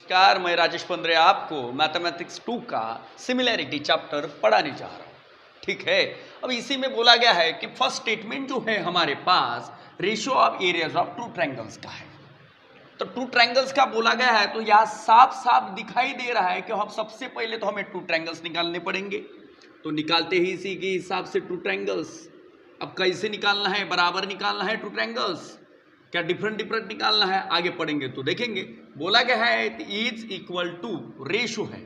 नमस्कार, मैं राजेश पंद्रे आपको मैथमेटिक्स 2 का सिमिलैरिटी चैप्टर पढ़ाने जा रहा हूँ। ठीक है, अब इसी में बोला गया है कि फर्स्ट स्टेटमेंट जो है हमारे पास ratio of areas of two triangles का है। तो टू ट्रायंगल्स का बोला गया है तो यहाँ साफ साफ दिखाई दे रहा है कि हम सबसे पहले तो हमें टू ट्रायंगल्स निकालने पड़ेंगे। तो निकालते ही इसी के हिसाब से टू ट्रायंगल्स। अब कैसे निकालना है? बराबर निकालना है टू ट्रायंगल्स, क्या डिफरेंट डिफरेंट निकालना है? आगे पढ़ेंगे तो देखेंगे। बोला गया है इज इक्वल टू रेशो है,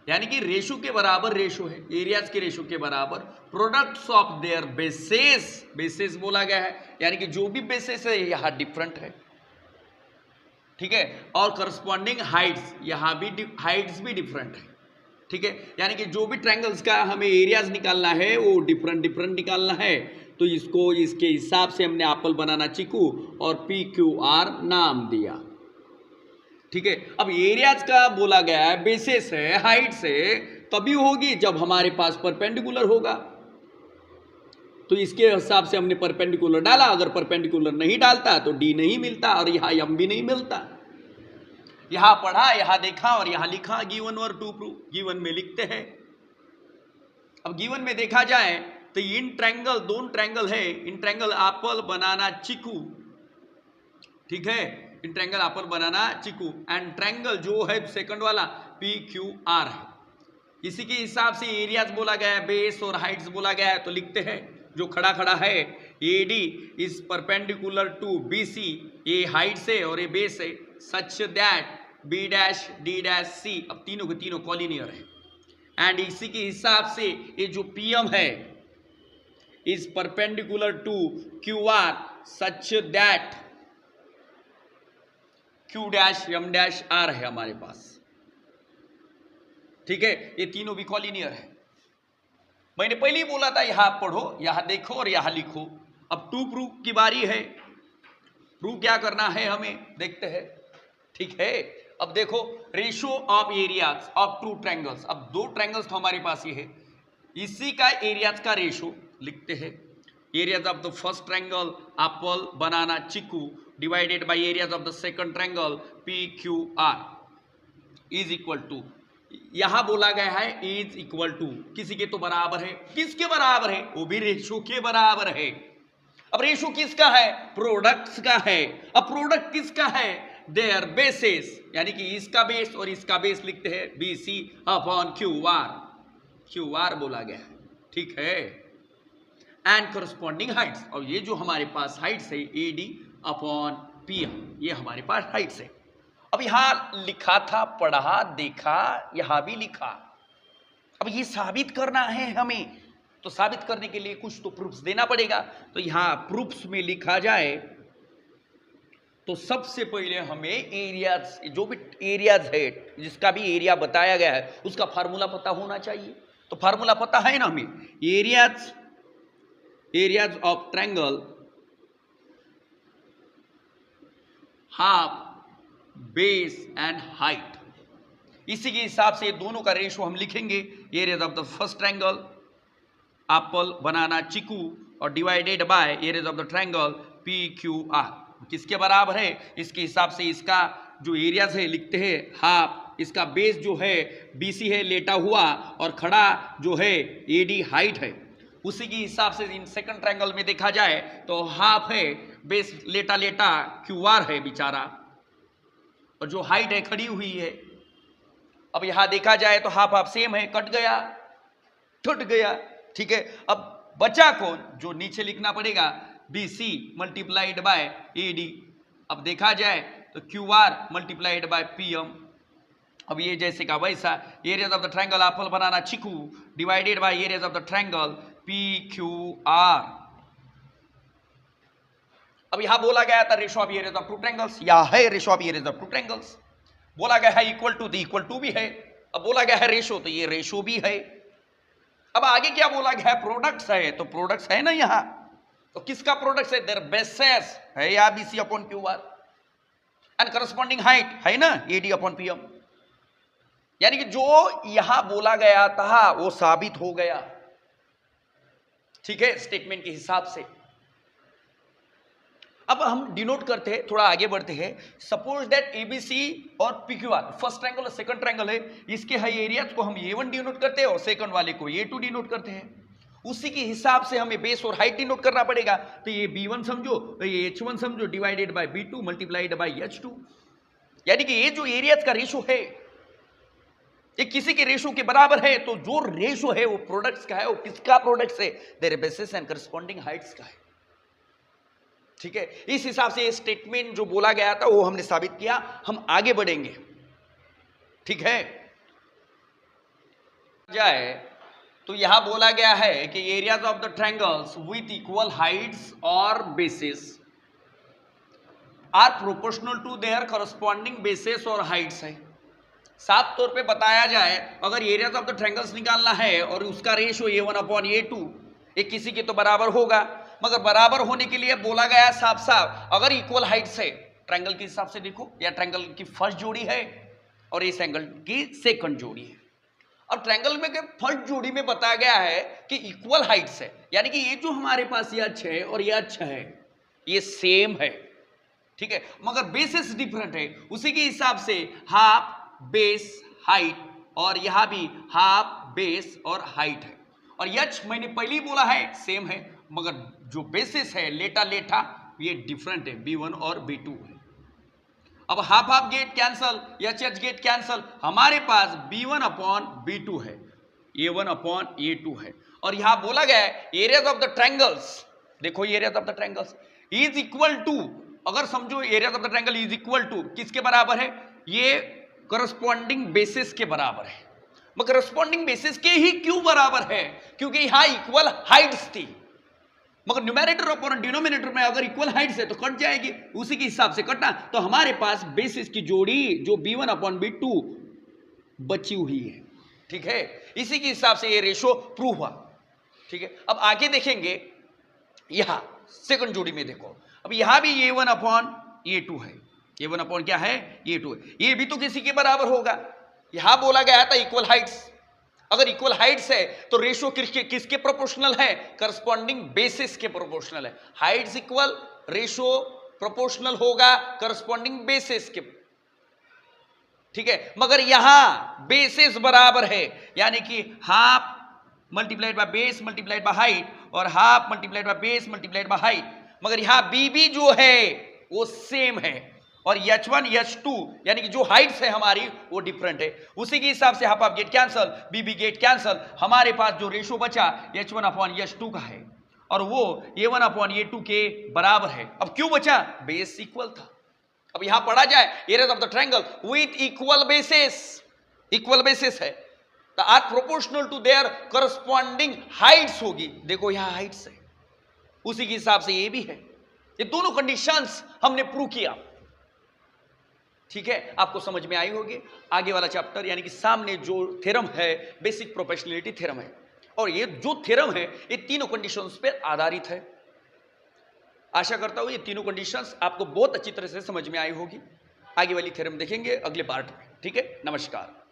यानी कि रेशो के बराबर रेशो है, एरियाज के रेशो के बराबर products of their bases. Bases बोला गया है, यानी कि जो भी बेसेस है यहाँ डिफरेंट है। ठीक है, और करस्पॉन्डिंग हाइट्स, यहाँ भी हाइट्स भी डिफरेंट है। ठीक है, यानी कि जो भी ट्रायंगल्स का हमें एरियाज निकालना है वो डिफरेंट डिफरेंट निकालना है। तो इसको इसके हिसाब से हमने एप्पल बनाना चीकू और पी क्यू आर नाम दिया। ठीक है, अब एरियाज का बोला गया है बेसिस है, हाइट से तभी होगी जब हमारे पास परपेंडिकुलर होगा। तो इसके हिसाब से हमने परपेंडिकुलर डाला, अगर परपेंडिकुलर नहीं डालता तो डी नहीं मिलता और यहाँ एम भी नहीं मिलता। यहां पढ़ा, यहां देखा और यहां लिखा गिवन और टू प्रूव। गिवन में लिखते हैं। अब गिवन में देखा जाए तो इन ट्रायंगल, दोनों ट्रायंगल है, in triangle apple banana chikoo. ठीक है, in triangle apple banana chikoo and triangle जो है सेकंड वाला पी क्यू आर है। इसी के हिसाब से एरियाज बोला गया है, बेस और हाइट्स बोला गया है। तो लिखते हैं जो खड़ा खड़ा है A D is perpendicular to B C, ये हाइट से और ये बेस है, such that B dash D dash C, अब तीनों के तीनों कॉलिनियर है। एंड इसी के हिसाब से ये जो पी एम है is perpendicular to Q R such that Q dash M dash R है हमारे पास। ठीक है, ये तीनों भी कॉलिनियर है। मैंने पहले ही बोला था यहां पढ़ो, यहां देखो और यहां लिखो। अब टू प्रूफ की बारी है। प्रूफ क्या करना है हमें, देखते हैं। ठीक है, अब देखो ratio of areas of two triangles. अब दो ट्रायंगल्स तो हमारे पास ये है, इसी का एरियाज का रेशियो लिखते हैं। Areas of the first triangle apple banana chikoo divided by areas of the second triangle P Q R is equal to, यहां बोला गया है इज इक्वल टू, किसी के तो बराबर है। किसके बराबर है? वो भी रेशियो के बराबर है। अब रेशियो किसका है? प्रोडक्ट्स का है। अब प्रोडक्ट किसका है? देयर बेसेस, यानी कि इसका बेस और इसका बेस लिखते हैं B C upon Q R. Q R बोला गया है। ठीक है, एंड करस्पॉन्डिंग हाइट्स, और ये जो हमारे पास हाइट्स है A D upon P M, ये हमारे पास हाइट्स है। अब यहां लिखा था, पढ़ा, देखा, यहां भी लिखा। अब ये साबित करना है हमें, तो साबित करने के लिए कुछ तो प्रूफ्स देना पड़ेगा। तो यहां प्रूफ्स में लिखा जाए तो सबसे पहले हमें एरियाज, जो भी एरियाज है, जिसका भी एरिया बताया गया है उसका फार्मूला पता होना चाहिए। तो फार्मूला पता है ना हमें, areas, areas of triangle half base and height. इसी के हिसाब से दोनों का रेशो हम लिखेंगे। Areas of the first triangle apple banana chikoo और divided by areas of the triangle P Q R, किसके बराबर है? इसके हिसाब से इसका जो एरियाज है लिखते हैं हाफ, इसका बेस जो है बीसी है लेटा हुआ और खड़ा जो है एडी हाइट है। उसी के हिसाब से इन सेकंड ट्रायंगल में देखा जाए तो हाफ है, बेस लेटा लेटा क्यू आर है बेचारा, और जो हाइट है खड़ी हुई है। अब यहां देखा जाए तो हाफ हाफ सेम है, कट गया, टूट गया। ठीक है, अब बचा कौन? जो नीचे लिखना पड़ेगा B C multiplied by A D. अब देखा जाए तो Q R multiplied by P M. अब ये जैसे का वैसा, areas of the triangle apple banana chikoo divided by areas of the triangle P Q R. अब यहां बोला गया था ratio of areas of two triangles, या है ratio of areas of two triangles. बोला गया है इक्वल टू, तो इक्वल टू भी है। अब बोला गया है रेशियो, तो ये रेशियो भी है। अब आगे क्या बोला गया है? प्रोडक्ट्स है, तो प्रोडक्ट्स है ना यहां। तो किसका प्रोडक्ट्स है? देयर बेसेस है, या B C upon Q R, and corresponding height है ना A D upon P M. यानी कि जो यहां बोला गया था वो साबित हो गया। ठीक है, स्टेटमेंट के हिसाब से। अब हम डिनोट करते हैं, थोड़ा आगे बढ़ते हैं। सपोज दैट एबीसी और पीक्यूआर फर्स्ट ट्रायंगल और सेकंड ट्रायंगल है, इसके हाई एरियाज को हम A1 डिनोट करते हैं और सेकंड वाले को A2 डिनोट करते हैं। उसी के हिसाब से हमें बेस और हाइट डिनोट करना पड़ेगा। तो ये B1 समझो, तो ये H1 समझो, divided by B2 multiplied by H2। यानी कि ये जो एरियाज का रेशो है ये किसी के रेशो के बराबर है, तो जो रेशो है वो प्रोडक्ट्स का है। वो किसका प्रोडक्ट्स है? Their basis and corresponding heights का है। ठीक है, इस हिसाब से ये स्टेटमेंट जो बोला गया था वो हमने साबित किया। हम आगे बढ़ेंगे, ठीक है। जाए तो यहां बोला गया है कि areas of the triangles with equal heights और bases are proportional to their corresponding bases और हाइट्स है। साफ तौर पे बताया जाए, अगर एरियाज ऑफ द ट्रायंगल्स निकालना है और उसका रेशियो A1/A2 ये किसी के तो बराबर होगा, मगर बराबर होने के लिए बोला गया साफ साफ अगर इक्वल हाइट्स है, ट्रायंगल के हिसाब से देखो, या ट्रायंगल की फर्स्ट जोड़ी है और इस एंगल की सेकंड जोड़ी है। अब ट्रायंगल में फर्स्ट जोड़ी में बताया गया है कि इक्वल हाइट्स है, यानी कि ये जो हमारे पास ये अच्छा है और ये अच्छा है, ये सेम है, ठीक है, मगर बेसिस डिफरेंट है। उसी के हिसाब से हाफ बेस हाइट, और यहां भी हाफ बेस और हाइट है। और यच मैंने पहले ही बोला है सेम है, मगर जो बेसिस है लेटा लेटा ये डिफरेंट है, B1 और B2 है। अब half half get cancel, H H get cancel, हमारे पास B1/B2 है, A1/A2 है। और यहां बोला गया है एरियाज ऑफ द ट्रायंगल्स, देखो areas of the triangles is equal to, अगर समझो areas of the triangle is equal to किसके बराबर है? ये करस्पॉन्डिंग बेसिस के बराबर है। मगर करस्पॉन्डिंग बेसिस के ही क्यों बराबर है? क्योंकि यहां इक्वल हाइट्स थी, मगर न्यूमैरेटर और डिनोमिनेटर में अगर इक्वल हाइट्स है तो कट जाएगी, उसी के हिसाब से कटना। तो हमारे पास बेसिस की जोड़ी जो B1/B2 बची हुई है, ठीक है, इसी के हिसाब से ये रेशो प्रूव हुआ, ठीक है। अब आगे देखेंगे, यहां सेकंड जोड़ी में देखो, अब यहां भी A1/A2 है, A1 क्या है? A2 है, ये भी तो किसी के बराबर होगा। यहां बोला गया था इक्वल हाइट्स, अगर इक्वल हाइट्स है तो रेशो किसके प्रोपोर्शनल है? करस्पॉन्डिंग बेसिस के प्रोपोर्शनल है। हाइट्स इक्वल, रेशो प्रोपोर्शनल होगा करस्पॉन्डिंग बेसिस के, ठीक है। मगर यहां बेसिस बराबर है, यानी कि half multiplied by base multiplied by height, और half multiplied by base multiplied by height, मगर यहां BB जो है वो सेम है, और H1 H2 यानी कि जो हाइट्स है हमारी वो डिफरेंट है। उसी के हिसाब से half half get cancel, BB get cancel, हमारे पास जो रेशो बचा H1/H2 का है, और वो A1/A2 के बराबर है। अब क्यों बचा? बेस इक्वल था। अब यहां पढ़ा जाए areas of the triangle with equal basis, equal basis है तो are proportional to their corresponding heights होगी। देखो यहां हाइट्स है, उसी के हिसाब से ये भी है। ये दोनों कंडीशंस हमने प्रूव किया, ठीक है, आपको समझ में आई होगी। आगे वाला चैप्टर यानी कि सामने जो थ्योरम है बेसिक प्रोपोर्शनलिटी थ्योरम है, और ये जो थ्योरम है ये तीनों कंडीशंस पर आधारित है। आशा करता हूं ये तीनों कंडीशंस आपको बहुत अच्छी तरह से समझ में आई होगी। आगे वाली थ्योरम देखेंगे अगले पार्ट में, ठीक है। नमस्कार।